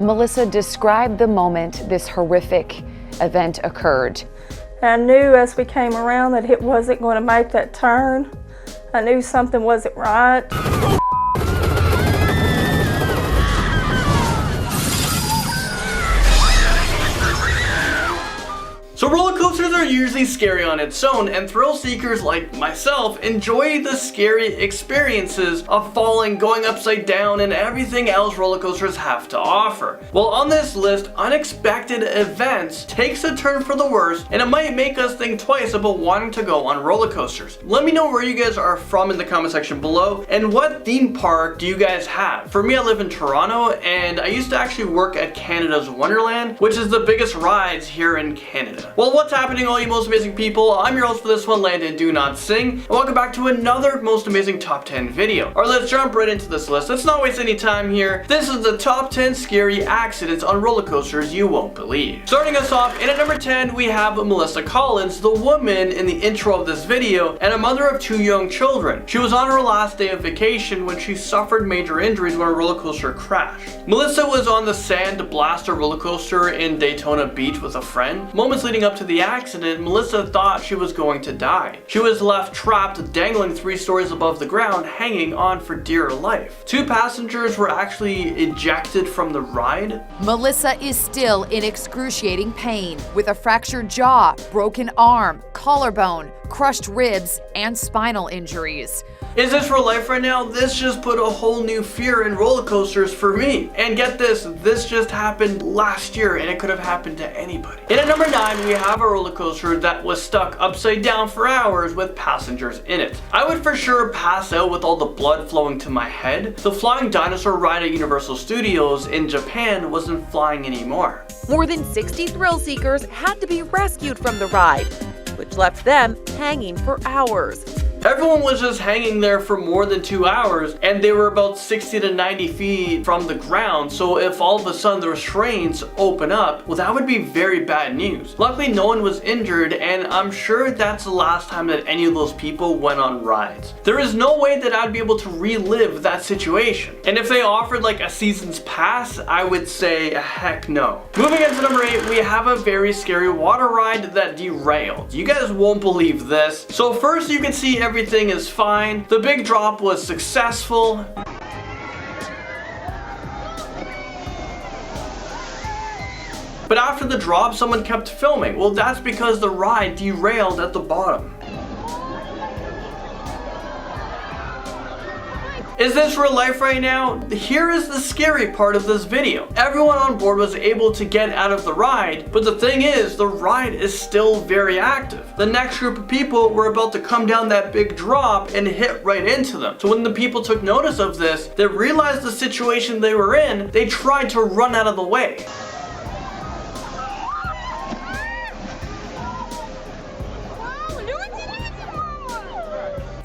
Melissa described the moment this horrific event occurred. I knew as we came around that it wasn't going to make that turn. I knew something wasn't right. So roller coasters are usually scary on its own, and thrill seekers like myself enjoy the scary experiences of falling, going upside down, and everything else roller coasters have to offer. Well, on this list, unexpected events takes a turn for the worse, and it might make us think twice about wanting to go on roller coasters. Let me know where you guys are from in the comment section below, and what theme park do you guys have? For me, I live in Toronto, and I used to actually work at Canada's Wonderland, which is the biggest rides here in Canada. Well, what's happening, all you most amazing people? I'm your host for this one, Landon Do Not Sing, and welcome back to another most amazing top 10 video. Alright, let's jump right into this list. Let's not waste any time here. This is the top 10 scary accidents on roller coasters you won't believe. Starting us off, in at number 10, we have Melissa Collins, the woman in the intro of this video, and a mother of 2 young children. She was on her last day of vacation when she suffered major injuries when a roller coaster crashed. Melissa was on the Sand Blaster roller coaster in Daytona Beach with a friend. Moments leading up to the accident, Melissa thought she was going to die. She was left trapped, dangling 3 stories above the ground, hanging on for dear life. 2 passengers were actually ejected from the ride. Melissa is still in excruciating pain with a fractured jaw, broken arm, collarbone, crushed ribs, and spinal injuries. Is this real life right now? This just put a whole new fear in roller coasters for me. And get this just happened last year, and it could have happened to anybody. And at number 9, we have a roller coaster that was stuck upside down for hours with passengers in it. I would for sure pass out with all the blood flowing to my head. The flying dinosaur ride at Universal Studios in Japan wasn't flying anymore. More than 60 thrill seekers had to be rescued from the ride, which left them hanging for hours. Everyone was just hanging there for more than 2 hours, and they were about 60 to 90 feet from the ground, so if all of a sudden the restraints open up, well, that would be very bad news. Luckily, no one was injured, and I'm sure that's the last time that any of those people went on rides. There is no way that I'd be able to relive that situation. And if they offered like a season's pass, I would say heck no. Moving on to number 8, we have a very scary water ride that derailed. You guys won't believe this. So first, you can see everything is fine. The big drop was successful. But after the drop, someone kept filming. Well, that's because the ride derailed at the bottom. Is this real life right now? Here is the scary part of this video. Everyone on board was able to get out of the ride, but the thing is, the ride is still very active. The next group of people were about to come down that big drop and hit right into them. So when the people took notice of this, they realized the situation they were in, they tried to run out of the way.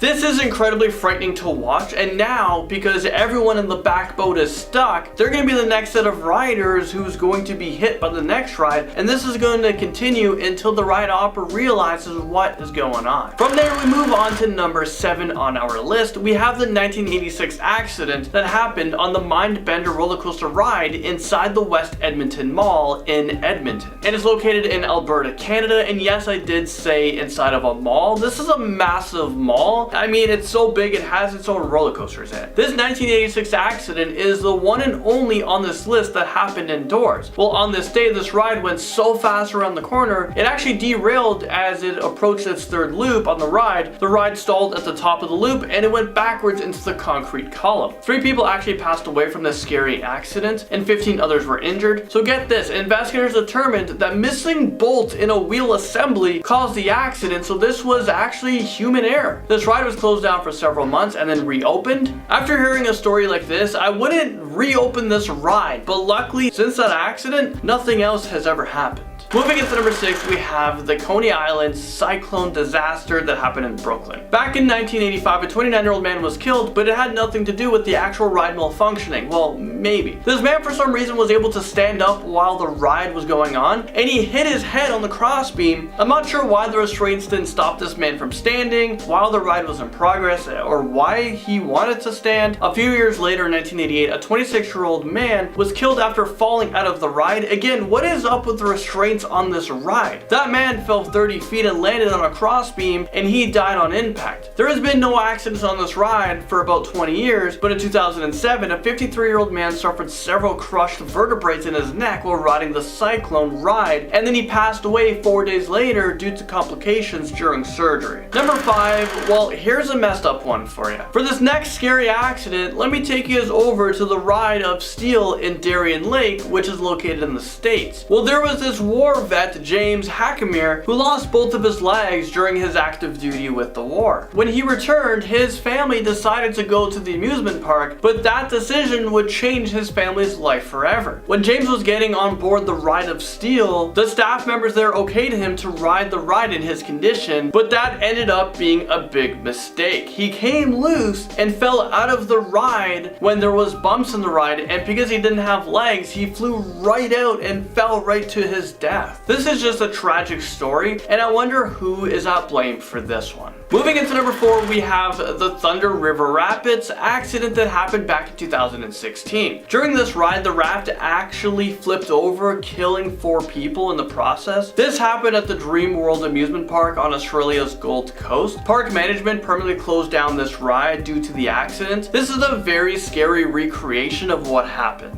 This is incredibly frightening to watch, and now, because everyone in the back boat is stuck, they're going to be the next set of riders who's going to be hit by the next ride, and this is going to continue until the ride operator realizes what is going on. From there, we move on to number 7 on our list. We have the 1986 accident that happened on the Mindbender roller coaster ride inside the West Edmonton Mall in Edmonton. And it's located in Alberta, Canada, and yes, I did say inside of a mall. This is a massive mall. I mean, it's so big it has its own roller coasters in it. This 1986 accident is the one and only on this list that happened indoors. Well, on this day, this ride went so fast around the corner, it actually derailed as it approached its 3rd loop on the ride. The ride stalled at the top of the loop and it went backwards into the concrete column. 3 people actually passed away from this scary accident and 15 others were injured. So get this, investigators determined that missing bolts in a wheel assembly caused the accident, so this was actually human error. This ride was closed down for several months and then reopened. After hearing a story like this, I wouldn't reopen this ride, but luckily, since that accident, nothing else has ever happened. Moving into number 6, we have the Coney Island cyclone disaster that happened in Brooklyn. Back in 1985, a 29-year-old man was killed, but it had nothing to do with the actual ride malfunctioning. Well, maybe. This man for some reason was able to stand up while the ride was going on, and he hit his head on the crossbeam. I'm not sure why the restraints didn't stop this man from standing while the ride was in progress, or why he wanted to stand. A few years later in 1988, a 26-year-old man was killed after falling out of the ride. Again, what is up with the restraints on this ride? That man fell 30 feet and landed on a crossbeam, and he died on impact. There has been no accidents on this ride for about 20 years, but in 2007, a 53-year-old man suffered several crushed vertebrae in his neck while riding the Cyclone ride, and then he passed away 4 days later due to complications during surgery. Number 5, well, here's a messed up one for you. For this next scary accident, let me take you over to the ride of steel in Darien Lake, which is located in the States. Well, there was this war vet, James Hackamere, who lost both of his legs during his active duty with the war. When he returned, his family decided to go to the amusement park, but that decision would change his family's life forever. When James was getting on board the ride of steel, the staff members there okayed him to ride the ride in his condition, but that ended up being a big mistake. He came loose and fell out of the ride when there was bumps in the ride, and because he didn't have legs, he flew right out and fell right to his death. This is just a tragic story, and I wonder who is at blame for this one. Moving into number 4, we have the Thunder River Rapids accident that happened back in 2016. During this ride, the raft actually flipped over, killing 4 people in the process. This happened at the Dream World amusement park on Australia's Gold Coast. Park management permanently closed down this ride due to the accident. This is a very scary recreation of what happened.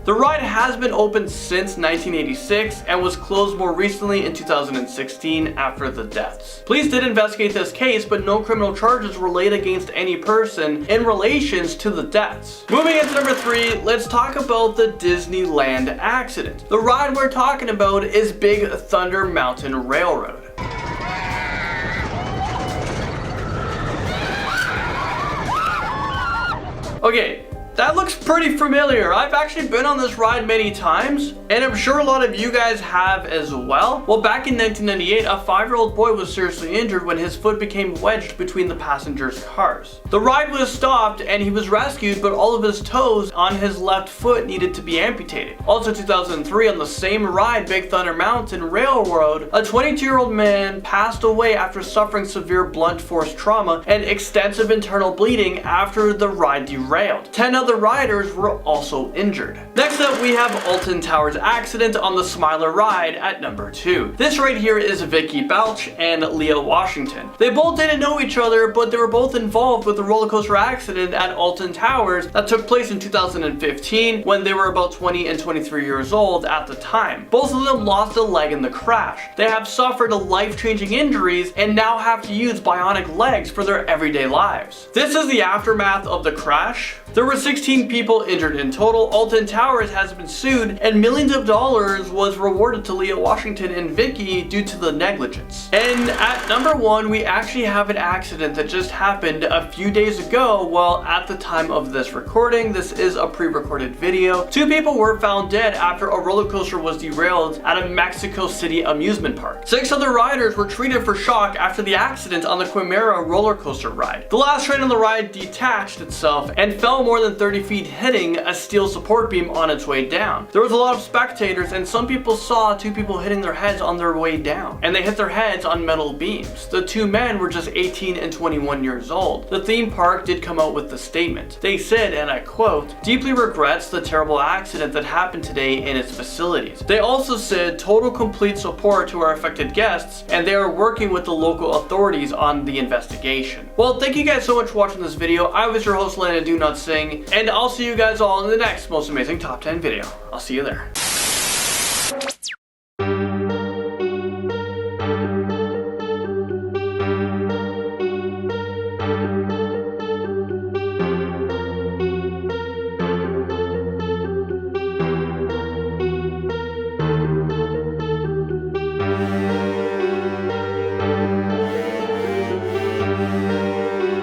The ride has been open since 1986 and was closed more recently in 2016 after the deaths. Police did investigate this case, but no criminal charges were laid against any person in relations to the deaths. Moving into number 3, let's talk about the Disneyland accident. The ride we're talking about is Big Thunder Mountain Railroad. Okay, that looks pretty familiar. I've actually been on this ride many times, and I'm sure a lot of you guys have as well. Well, back in 1998, a 5-year-old boy was seriously injured when his foot became wedged between the passengers' cars. The ride was stopped and he was rescued, but all of his toes on his left foot needed to be amputated. Also 2003, on the same ride, Big Thunder Mountain Railroad, a 22-year-old man passed away after suffering severe blunt force trauma and extensive internal bleeding after the ride derailed. 10 other riders were also injured. Next up, we have Alton Towers accident on the Smiler ride at number 2. This right here is Vicky Belch and Leah Washington. They both didn't know each other, but they were both involved with the roller coaster accident at Alton Towers that took place in 2015 when they were about 20 and 23 years old at the time. Both of them lost a leg in the crash. They have suffered life-changing injuries and now have to use bionic legs for their everyday lives. This is the aftermath of the crash. There were 16 people injured in total. Alton Towers has been sued, and millions of dollars was rewarded to Leah Washington and Vicky due to the negligence. And at number 1, we actually have an accident that just happened a few days ago. Well, at the time of this recording, this is a pre-recorded video. 2 people were found dead after a roller coaster was derailed at a Mexico City amusement park. 6 other riders were treated for shock after the accident on the Chimera roller coaster ride. The last train on the ride detached itself and fell more than 30 feet, hitting a steel support beam on its way down. There was a lot of spectators, and some people saw 2 people hitting their heads on their way down, and they hit their heads on metal beams. The 2 men were just 18 and 21 years old. The theme park did come out with the statement. They said, and I quote, "Deeply regrets the terrible accident that happened today in its facilities." They also said total complete support to our affected guests, and they are working with the local authorities on the investigation. Well, thank you guys so much for watching this video. I was your host, Lana Do Not Sing, and I'll see you guys all in the next most amazing top 10 video. I'll see you there.